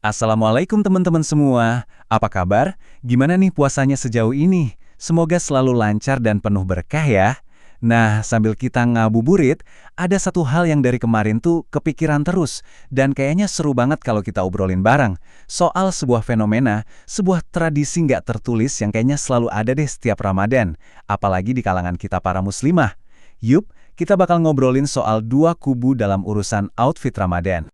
Assalamualaikum teman-teman semua. Apa kabar? Gimana nih puasanya sejauh ini? Semoga selalu lancar dan penuh berkah ya. Nah, sambil kita ngabuburit, ada satu hal yang dari kemarin tuh kepikiran terus, dan kayaknya seru banget kalau kita obrolin bareng. Soal sebuah fenomena, sebuah tradisi nggak tertulis yang kayaknya selalu ada deh setiap Ramadan, apalagi di kalangan kita para muslimah. Yup, kita bakal ngobrolin soal dua kubu dalam urusan outfit Ramadan.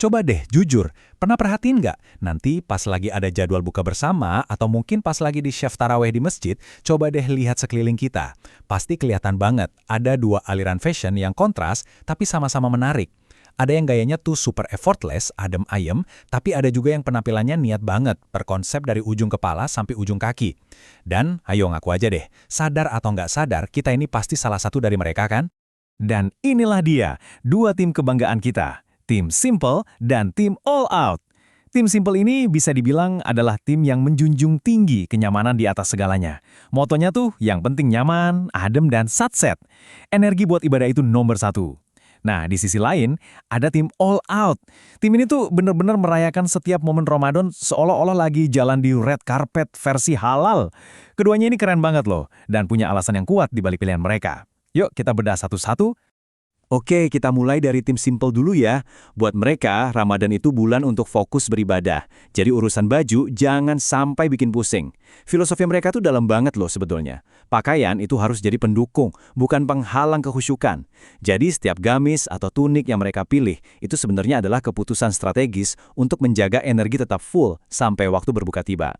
Coba deh, jujur, pernah perhatiin nggak? Nanti pas lagi ada jadwal buka bersama, atau mungkin pas lagi di chef taraweh di masjid, coba deh lihat sekeliling kita. Pasti kelihatan banget, ada dua aliran fashion yang kontras, tapi sama-sama menarik. Ada yang gayanya tuh super effortless, adem ayem, tapi ada juga yang penampilannya niat banget, berkonsep dari ujung kepala sampai ujung kaki. Dan, ayo ngaku aja deh, sadar atau nggak sadar, kita ini pasti salah satu dari mereka kan? Dan inilah dia, dua tim kebanggaan kita. Tim Simple dan tim All Out. Tim Simple ini bisa dibilang adalah tim yang menjunjung tinggi kenyamanan di atas segalanya. Motonya tuh yang penting nyaman, adem, dan satset. Energi buat ibadah itu nomor satu. Nah, di sisi lain, ada tim All Out. Tim ini tuh bener-bener merayakan setiap momen Ramadan seolah-olah lagi jalan di red carpet versi halal. Keduanya ini keren banget loh, dan punya alasan yang kuat di balik pilihan mereka. Yuk kita bedah satu-satu. Oke, kita mulai dari tim Simple dulu ya. Buat mereka, Ramadan itu bulan untuk fokus beribadah. Jadi urusan baju jangan sampai bikin pusing. Filosofi mereka tuh dalam banget loh sebetulnya. Pakaian itu harus jadi pendukung, bukan penghalang kehusyukan. Jadi setiap gamis atau tunik yang mereka pilih, itu sebenarnya adalah keputusan strategis untuk menjaga energi tetap full sampai waktu berbuka tiba.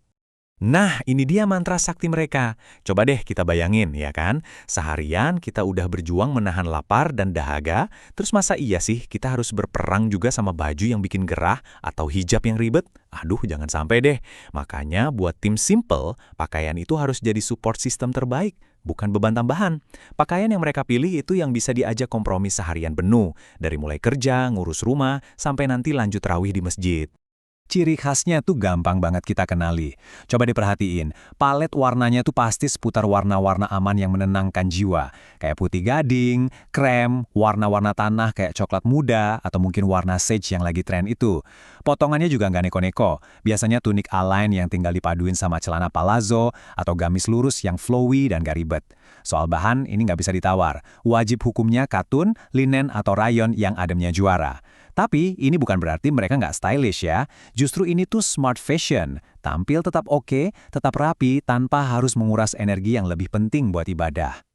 Nah, ini dia mantra sakti mereka. Coba deh kita bayangin, ya kan? Seharian kita udah berjuang menahan lapar dan dahaga, terus masa iya sih kita harus berperang juga sama baju yang bikin gerah atau hijab yang ribet? Aduh, jangan sampai deh. Makanya buat tim Simple, pakaian itu harus jadi support system terbaik, bukan beban tambahan. Pakaian yang mereka pilih itu yang bisa diajak kompromi seharian penuh, dari mulai kerja, ngurus rumah, sampai nanti lanjut rawih di masjid. Ciri khasnya tuh gampang banget kita kenali. Coba diperhatiin, palet warnanya tuh pasti seputar warna-warna aman yang menenangkan jiwa. Kayak putih gading, krem, warna-warna tanah kayak coklat muda, atau mungkin warna sage yang lagi tren itu. Potongannya juga nggak neko-neko. Biasanya tunik align yang tinggal dipaduin sama celana palazzo, atau gamis lurus yang flowy dan gak ribet. Soal bahan, ini nggak bisa ditawar. Wajib hukumnya katun, linen, atau rayon yang ademnya juara. Tapi ini bukan berarti mereka nggak stylish ya. Justru ini tuh smart fashion. Tampil tetap oke, tetap rapi tanpa harus menguras energi yang lebih penting buat ibadah.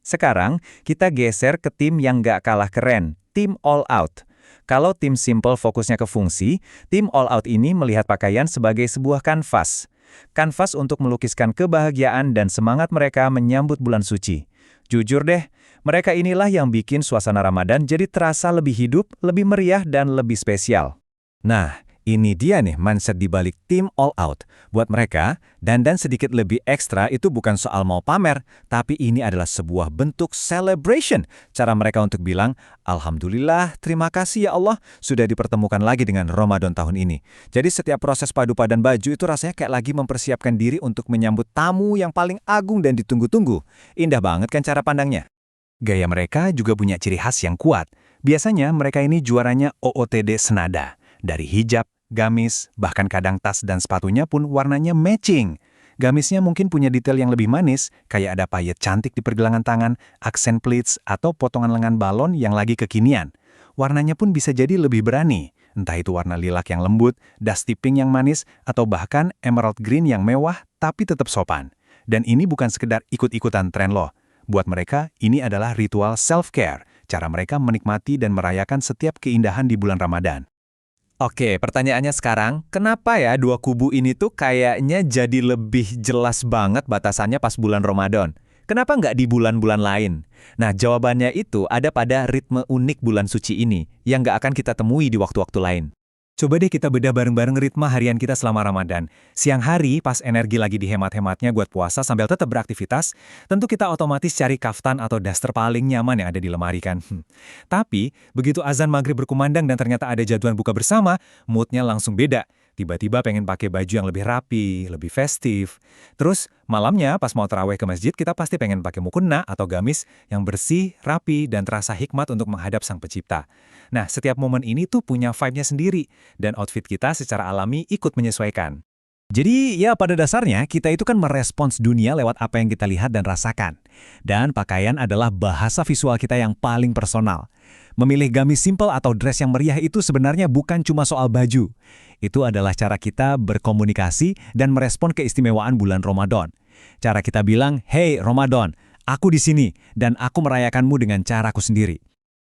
Sekarang kita geser ke tim yang nggak kalah keren, tim All Out. Kalau tim Simple fokusnya ke fungsi, tim All Out ini melihat pakaian sebagai sebuah kanvas. Kanvas untuk melukiskan kebahagiaan dan semangat mereka menyambut bulan suci. Jujur deh, mereka inilah yang bikin suasana Ramadan jadi terasa lebih hidup, lebih meriah, dan lebih spesial. Nah, ini dia nih mindset di balik tim All Out. Buat mereka, dandan sedikit lebih ekstra itu bukan soal mau pamer, tapi ini adalah sebuah bentuk celebration. Cara mereka untuk bilang, Alhamdulillah, terima kasih ya Allah, sudah dipertemukan lagi dengan Ramadan tahun ini. Jadi setiap proses padu padan baju itu rasanya kayak lagi mempersiapkan diri untuk menyambut tamu yang paling agung dan ditunggu-tunggu. Indah banget kan cara pandangnya? Gaya mereka juga punya ciri khas yang kuat. Biasanya mereka ini juaranya OOTD senada. Dari hijab, gamis, bahkan kadang tas dan sepatunya pun warnanya matching. Gamisnya mungkin punya detail yang lebih manis, kayak ada payet cantik di pergelangan tangan, aksen pleats, atau potongan lengan balon yang lagi kekinian. Warnanya pun bisa jadi lebih berani, entah itu warna lilac yang lembut, dusty pink yang manis, atau bahkan emerald green yang mewah tapi tetap sopan. Dan ini bukan sekedar ikut-ikutan tren loh. Buat mereka, ini adalah ritual self-care, cara mereka menikmati dan merayakan setiap keindahan di bulan Ramadan. Oke, pertanyaannya sekarang, kenapa ya dua kubu ini tuh kayaknya jadi lebih jelas banget batasannya pas bulan Ramadan? Kenapa nggak di bulan-bulan lain? Nah, jawabannya itu ada pada ritme unik bulan suci ini, yang nggak akan kita temui di waktu-waktu lain. Coba deh kita bedah bareng-bareng ritme harian kita selama Ramadan. Siang hari, pas energi lagi dihemat-hematnya buat puasa sambil tetap beraktivitas, tentu kita otomatis cari kaftan atau daster paling nyaman yang ada di lemari kan. Tapi, begitu azan maghrib berkumandang dan ternyata ada jadwal buka bersama, moodnya langsung beda. Tiba-tiba pengen pakai baju yang lebih rapi, lebih festif. Terus malamnya pas mau taraweh ke masjid, kita pasti pengen pakai mukena atau gamis yang bersih, rapi, dan terasa hikmat untuk menghadap Sang Pencipta. Nah, setiap momen ini tuh punya vibe-nya sendiri, dan outfit kita secara alami ikut menyesuaikan. Jadi ya pada dasarnya kita itu kan merespons dunia lewat apa yang kita lihat dan rasakan. Dan pakaian adalah bahasa visual kita yang paling personal. Memilih gamis simple atau dress yang meriah itu sebenarnya bukan cuma soal baju. Itu adalah cara kita berkomunikasi dan merespon keistimewaan bulan Ramadan. Cara kita bilang, "Hey Ramadan, aku di sini dan aku merayakanmu dengan caraku sendiri."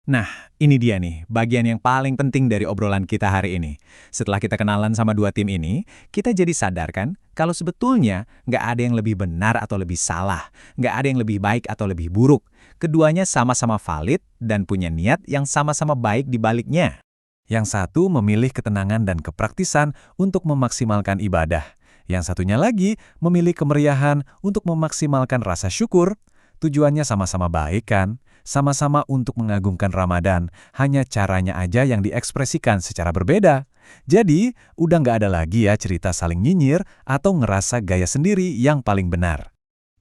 Nah, ini dia nih, bagian yang paling penting dari obrolan kita hari ini. Setelah kita kenalan sama dua tim ini, kita jadi sadar kan, kalau sebetulnya nggak ada yang lebih benar atau lebih salah, nggak ada yang lebih baik atau lebih buruk. Keduanya sama-sama valid dan punya niat yang sama-sama baik di baliknya. Yang satu memilih ketenangan dan kepraktisan untuk memaksimalkan ibadah. Yang satunya lagi memilih kemeriahan untuk memaksimalkan rasa syukur. Tujuannya sama-sama baik kan? Sama-sama untuk mengagungkan Ramadan, hanya caranya aja yang diekspresikan secara berbeda. Jadi, udah nggak ada lagi ya cerita saling nyinyir atau ngerasa gaya sendiri yang paling benar.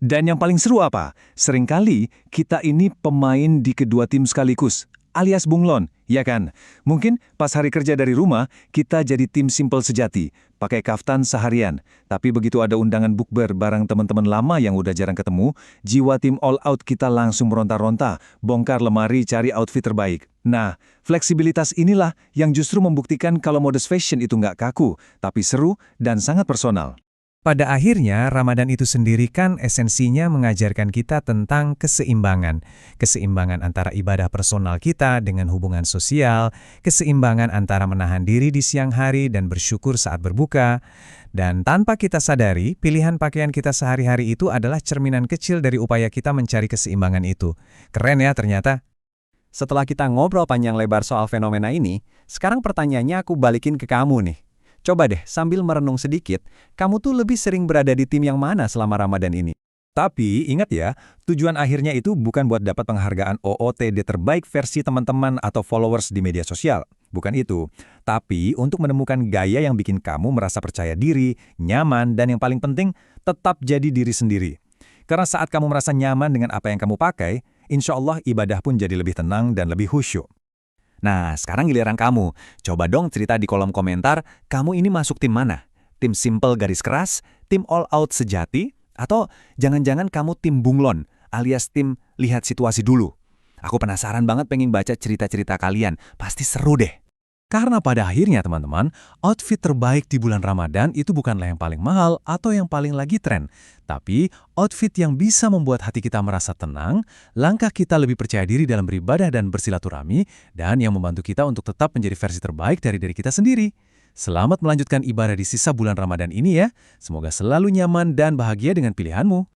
Dan yang paling seru apa? Seringkali kita ini pemain di kedua tim sekaligus, alias bunglon, ya kan? Mungkin pas hari kerja dari rumah, kita jadi tim simple sejati, pakai kaftan seharian. Tapi begitu ada undangan bukber bareng teman-teman lama yang udah jarang ketemu, jiwa tim all out kita langsung meronta-ronta, bongkar lemari cari outfit terbaik. Nah, fleksibilitas inilah yang justru membuktikan kalau modest fashion itu nggak kaku, tapi seru dan sangat personal. Pada akhirnya, Ramadan itu sendiri kan esensinya mengajarkan kita tentang keseimbangan. Keseimbangan antara ibadah personal kita dengan hubungan sosial, keseimbangan antara menahan diri di siang hari dan bersyukur saat berbuka. Dan tanpa kita sadari, pilihan pakaian kita sehari-hari itu adalah cerminan kecil dari upaya kita mencari keseimbangan itu. Keren ya ternyata. Setelah kita ngobrol panjang lebar soal fenomena ini, sekarang pertanyaannya aku balikin ke kamu nih. Coba deh, sambil merenung sedikit, kamu tuh lebih sering berada di tim yang mana selama Ramadan ini? Tapi ingat ya, tujuan akhirnya itu bukan buat dapat penghargaan OOTD terbaik versi teman-teman atau followers di media sosial. Bukan itu. Tapi untuk menemukan gaya yang bikin kamu merasa percaya diri, nyaman, dan yang paling penting, tetap jadi diri sendiri. Karena saat kamu merasa nyaman dengan apa yang kamu pakai, insya Allah ibadah pun jadi lebih tenang dan lebih khusyuk. Nah, sekarang giliran kamu. Coba dong cerita di kolom komentar, kamu ini masuk tim mana? Tim simple garis keras, tim all out sejati, atau jangan-jangan kamu tim bunglon, alias tim lihat situasi dulu. Aku penasaran banget pengen baca cerita-cerita kalian, pasti seru deh. Karena pada akhirnya teman-teman, outfit terbaik di bulan Ramadan itu bukanlah yang paling mahal atau yang paling lagi tren. Tapi outfit yang bisa membuat hati kita merasa tenang, langkah kita lebih percaya diri dalam beribadah dan bersilaturahmi, dan yang membantu kita untuk tetap menjadi versi terbaik dari diri kita sendiri. Selamat melanjutkan ibadah di sisa bulan Ramadan ini ya. Semoga selalu nyaman dan bahagia dengan pilihanmu.